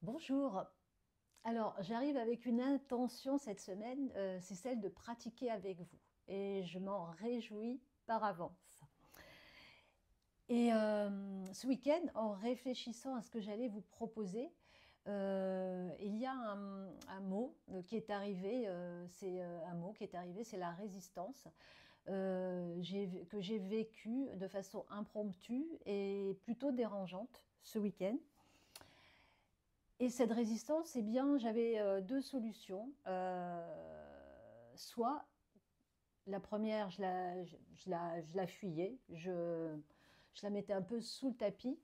Bonjour. Alors, j'arrive avec une intention cette semaine, c'est celle de pratiquer avec vous et je m'en réjouis par avance. Et ce week-end, en réfléchissant à ce que j'allais vous proposer, il y a un mot qui est arrivé, c'est un mot qui est arrivé, c'est la résistance, que j'ai vécu de façon impromptue et plutôt dérangeante ce week-end. Et cette résistance, eh bien, j'avais deux solutions. Soit la première, je la fuyais, je la mettais un peu sous le tapis.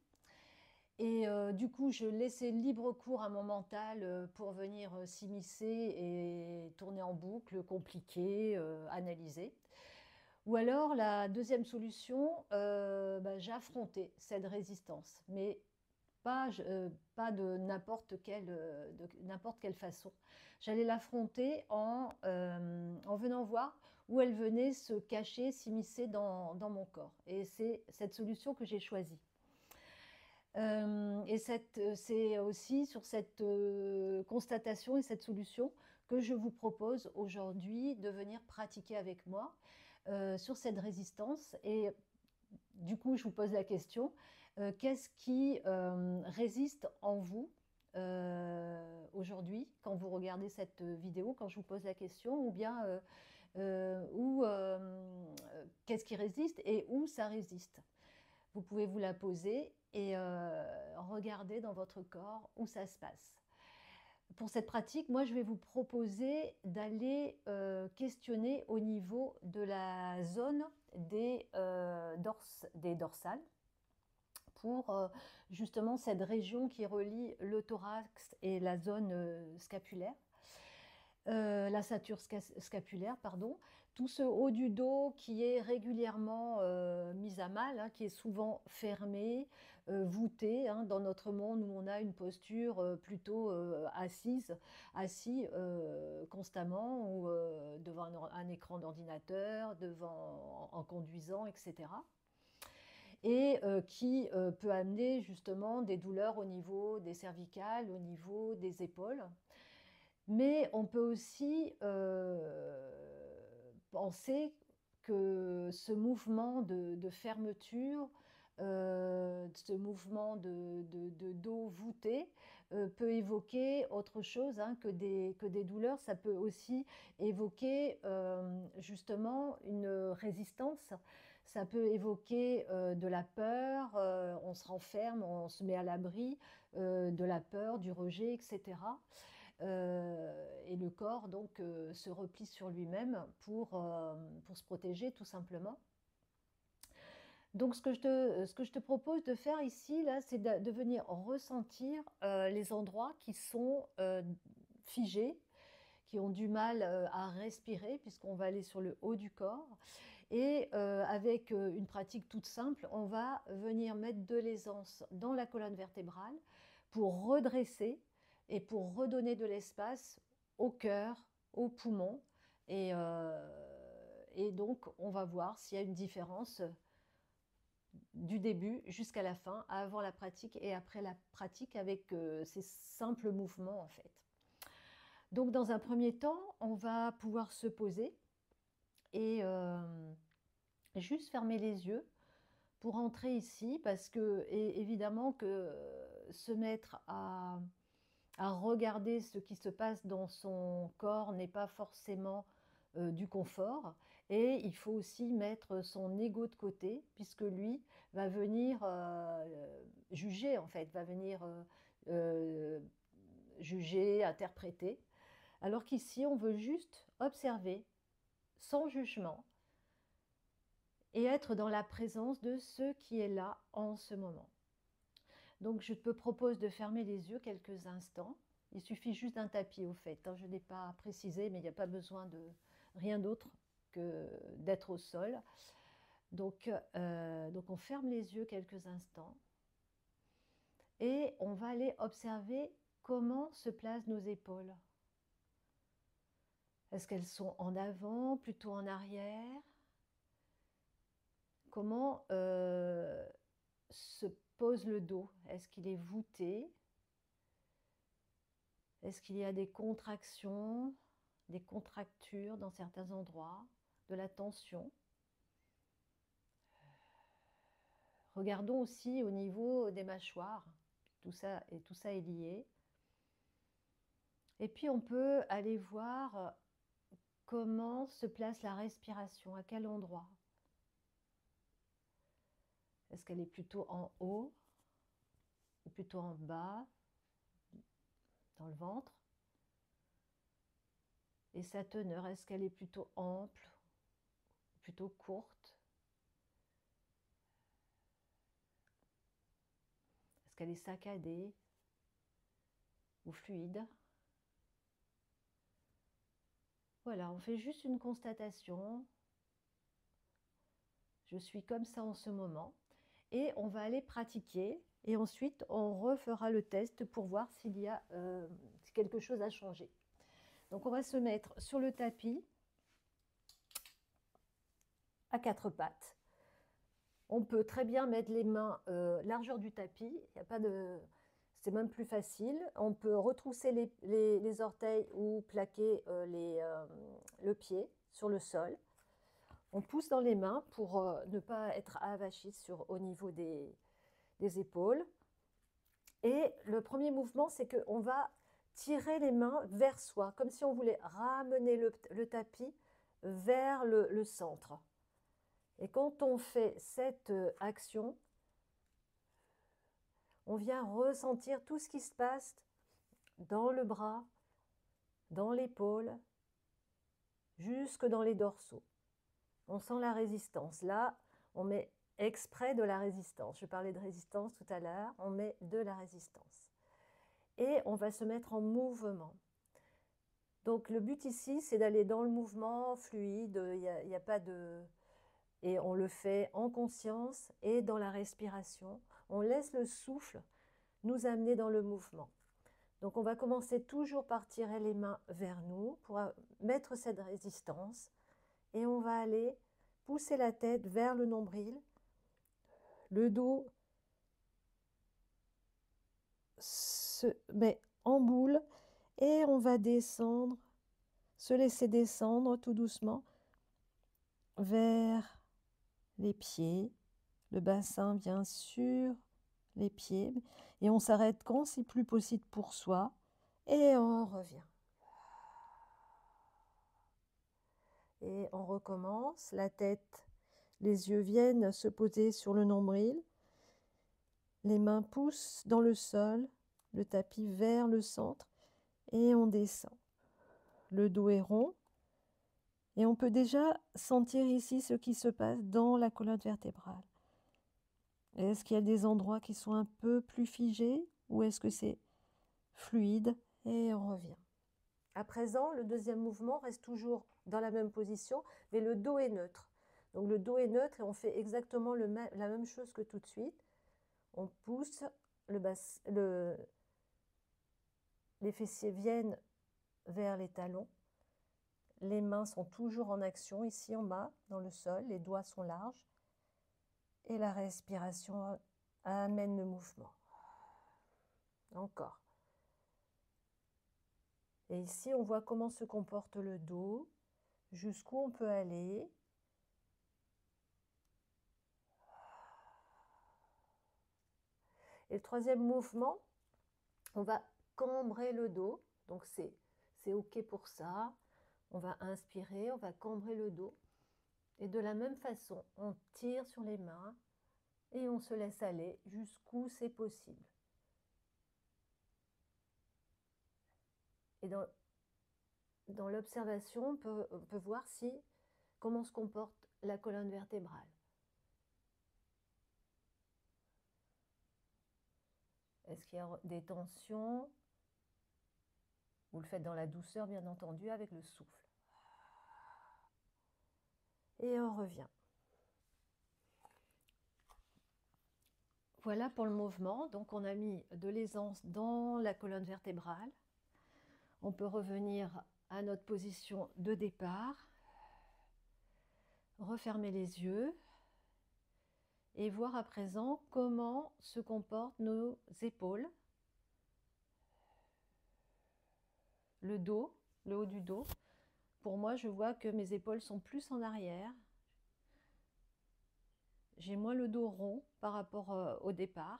Et du coup, je laissais libre cours à mon mental pour venir s'immiscer et tourner en boucle, compliquer, analyser. Ou alors, la deuxième solution, j'affrontais cette résistance. Mais pas de n'importe quelle façon. J'allais l'affronter en venant voir où elle venait se cacher, s'immiscer dans mon corps. Et c'est cette solution que j'ai choisie. C'est aussi sur cette constatation et cette solution que je vous propose aujourd'hui de venir pratiquer avec moi sur cette résistance. Et du coup, je vous pose la question, qu'est-ce qui résiste en vous aujourd'hui quand vous regardez cette vidéo, quand je vous pose la question, ou bien qu'est-ce qui résiste et où ça résiste? Vous pouvez vous la poser et regarder dans votre corps où ça se passe. Pour cette pratique, moi, je vais vous proposer d'aller questionner au niveau de la zone des dorsales pour justement cette région qui relie le thorax et la zone scapulaire. La ceinture scapulaire, pardon, tout ce haut du dos qui est régulièrement mis à mal, hein, qui est souvent fermé, voûté. Hein, dans notre monde où on a une posture plutôt assis constamment ou devant un écran d'ordinateur, en conduisant, etc. Et qui peut amener justement des douleurs au niveau des cervicales, au niveau des épaules. Mais on peut aussi penser que ce mouvement de fermeture, ce mouvement de dos voûté peut évoquer autre chose hein, que des douleurs. Ça peut aussi évoquer justement une résistance. Ça peut évoquer de la peur, on se renferme, on se met à l'abri de la peur, du rejet, etc. Et le corps donc se replie sur lui-même pour se protéger tout simplement. Donc ce que je te propose de faire ici, là, c'est de venir ressentir les endroits qui sont figés, qui ont du mal à respirer, puisqu'on va aller sur le haut du corps. Et avec une pratique toute simple, on va venir mettre de l'aisance dans la colonne vertébrale pour redresser et pour redonner de l'espace au cœur, aux poumons. Et donc, on va voir s'il y a une différence du début jusqu'à la fin, avant la pratique et après la pratique, avec ces simples mouvements en fait. Donc, dans un premier temps, on va pouvoir se poser et juste fermer les yeux pour entrer ici, parce que et évidemment que se mettre à regarder ce qui se passe dans son corps n'est pas forcément du confort, et il faut aussi mettre son ego de côté, puisque lui va venir juger en fait, va venir euh, juger, interpréter, alors qu'ici on veut juste observer sans jugement et être dans la présence de ce qui est là en ce moment. Donc je te propose de fermer les yeux quelques instants. Il suffit juste d'un tapis au fait, hein. Je n'ai pas précisé, mais il n'y a pas besoin de rien d'autre que d'être au sol. Donc on ferme les yeux quelques instants et on va aller observer comment se placent nos épaules. Est-ce qu'elles sont en avant, plutôt en arrière? Comment se pose le dos? Est-ce qu'il est voûté? Est-ce qu'il y a des contractions, des contractures dans certains endroits, de la tension? Regardons aussi au niveau des mâchoires, tout ça est lié. Et puis on peut aller voir comment se place la respiration, à quel endroit. Est-ce qu'elle est plutôt en haut ou plutôt en bas, dans le ventre? Et sa teneur, est-ce qu'elle est plutôt ample, plutôt courte? Est-ce qu'elle est saccadée ou fluide? Voilà, on fait juste une constatation. Je suis comme ça en ce moment. Et on va aller pratiquer. Et ensuite, on refera le test pour voir s'il y a si quelque chose à changer. Donc, on va se mettre sur le tapis à quatre pattes. On peut très bien mettre les mains largeur du tapis. Il y a pas de... C'est même plus facile. On peut retrousser les orteils ou plaquer le pied sur le sol. On pousse dans les mains pour ne pas être avachi au niveau des épaules. Et le premier mouvement, c'est qu'on va tirer les mains vers soi, comme si on voulait ramener le tapis vers le centre. Et quand on fait cette action, on vient ressentir tout ce qui se passe dans le bras, dans l'épaule, jusque dans les dorsaux. On sent la résistance. Là, on met exprès de la résistance. Je parlais de résistance tout à l'heure, on met de la résistance. Et on va se mettre en mouvement. Donc le but ici, c'est d'aller dans le mouvement fluide, il n'y a pas de... Et on le fait en conscience et dans la respiration. On laisse le souffle nous amener dans le mouvement. Donc on va commencer toujours par tirer les mains vers nous pour mettre cette résistance. Et on va aller pousser la tête vers le nombril. Le dos se met en boule et on va descendre, se laisser descendre tout doucement vers les pieds. Le bassin vient sur les pieds et on s'arrête quand c'est plus possible pour soi et on revient. Et on recommence, la tête, les yeux viennent se poser sur le nombril, les mains poussent dans le sol, le tapis vers le centre et on descend. Le dos est rond et on peut déjà sentir ici ce qui se passe dans la colonne vertébrale. Est-ce qu'il y a des endroits qui sont un peu plus figés ou est-ce que c'est fluide? Et on revient. À présent, le deuxième mouvement reste toujours dans la même position, mais le dos est neutre. Donc le dos est neutre et on fait exactement la même chose que tout de suite. On pousse, les fessiers viennent vers les talons. Les mains sont toujours en action ici en bas, dans le sol. Les doigts sont larges. Et la respiration amène le mouvement. Encore. Et ici, on voit comment se comporte le dos, jusqu'où on peut aller. Et le troisième mouvement, on va cambrer le dos. Donc, c'est OK pour ça. On va inspirer, on va cambrer le dos. Et de la même façon, on tire sur les mains et on se laisse aller jusqu'où c'est possible. Et dans l'observation, on peut voir comment se comporte la colonne vertébrale. Est-ce qu'il y a des tensions? Vous le faites dans la douceur, bien entendu, avec le souffle. Et on revient. Voilà pour le mouvement. Donc on a mis de l'aisance dans la colonne vertébrale. On peut revenir à notre position de départ, refermer les yeux et voir à présent comment se comportent nos épaules. le dos, le haut du dos. Pour moi, je vois que mes épaules sont plus en arrière. J'ai moins le dos rond par rapport au départ.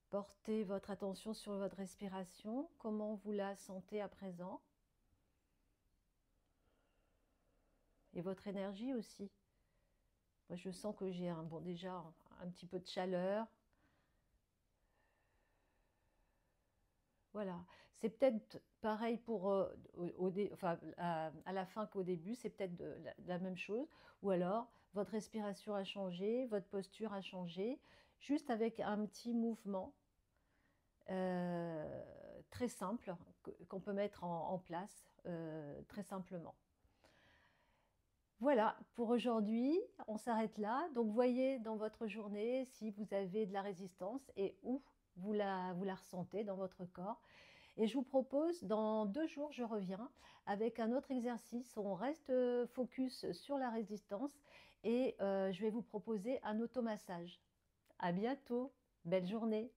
Portez votre attention sur votre respiration. Comment vous la sentez à présent? Et votre énergie aussi. Moi, je sens que j'ai déjà un petit peu de chaleur. Voilà. C'est peut-être pareil pour enfin, à la fin qu'au début, c'est peut-être la même chose. Ou alors, votre respiration a changé, votre posture a changé, juste avec un petit mouvement très simple qu'on peut mettre en place très simplement. Voilà, pour aujourd'hui, on s'arrête là. Donc, voyez dans votre journée si vous avez de la résistance et où vous la ressentez dans votre corps. Et je vous propose, dans 2 jours, je reviens avec un autre exercice. On reste focus sur la résistance et je vais vous proposer un automassage. À bientôt, belle journée.